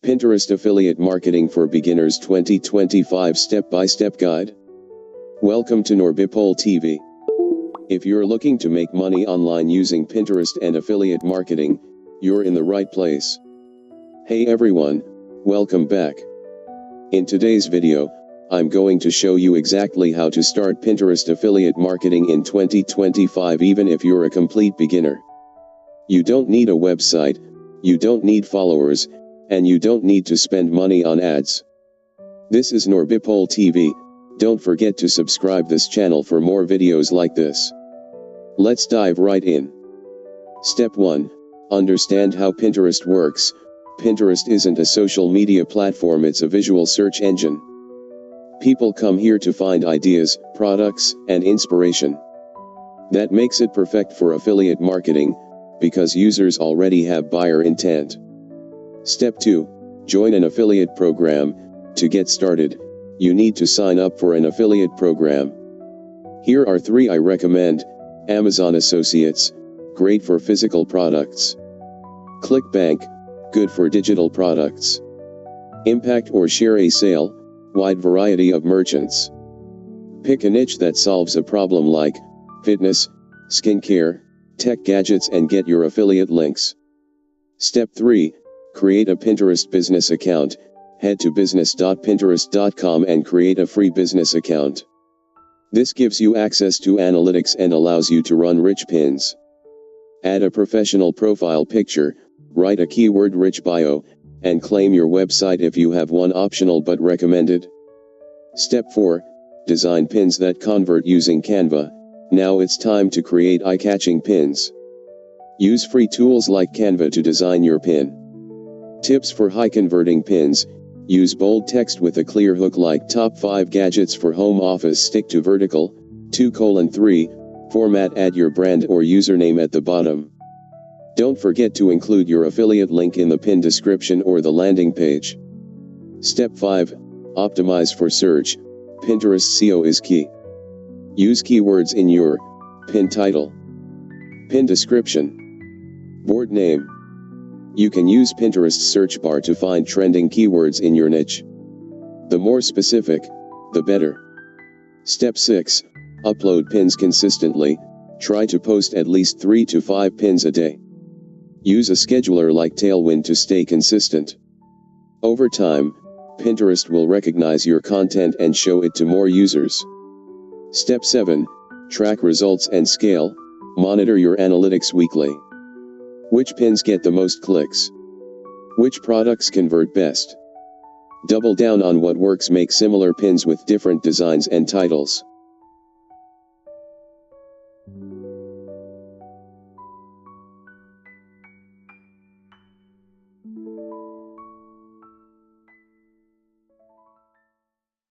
Pinterest Affiliate Marketing for Beginners 2025 Step-by-Step Guide. Welcome to Norbipole TV. If you're looking to make money online using Pinterest and affiliate marketing, you're in the right place. Hey everyone, welcome back. In today's video, I'm going to show you exactly how to start Pinterest affiliate marketing in 2025 even if you're a complete beginner. You don't need a website, you don't need followers, and you don't need to spend money on ads. This is Norbipole TV. Don't forget to subscribe this channel for more videos like this. Let's dive right in. Step 1. Understand how Pinterest works. Pinterest isn't a social media platform, it's a visual search engine. People come here to find ideas, products, and inspiration. That makes it perfect for affiliate marketing, because users already have buyer intent. Step 2. Join an affiliate program. To get started, you need to sign up for an affiliate program. Here are 3 I recommend. Amazon Associates, great for physical products. ClickBank, good for digital products. Impact or Share a Sale, wide variety of merchants. Pick a niche that solves a problem like fitness, skincare, tech gadgets and get your affiliate links. Step 3. Create a Pinterest business account. Head to business.pinterest.com and create a free business account. This gives you access to analytics and allows you to run rich pins. Add a professional profile picture, write a keyword-rich bio, and claim your website if you have one, optional but recommended. Step 4. Design pins that convert using Canva. Now it's time to create eye-catching pins. Use free tools like Canva to design your pin. Tips for high-converting pins. Use bold text with a clear hook like top 5 gadgets for home office. Stick to vertical. 2:3. Format. Add your brand or username at the bottom. Don't forget to include your affiliate link in the pin description or the landing page. Step 5. Optimize for search. Pinterest SEO is key. Use keywords in your pin title, pin description, board name. You can use Pinterest's search bar to find trending keywords in your niche. The more specific, the better. Step 6. Upload pins consistently. Try to post at least 3 to 5 pins a day. Use a scheduler like Tailwind to stay consistent. Over time, Pinterest will recognize your content and show it to more users. Step 7. Track results and scale. Monitor your analytics weekly. Which pins get the most clicks? Which products convert best? Double down on what works. Make similar pins with different designs and titles.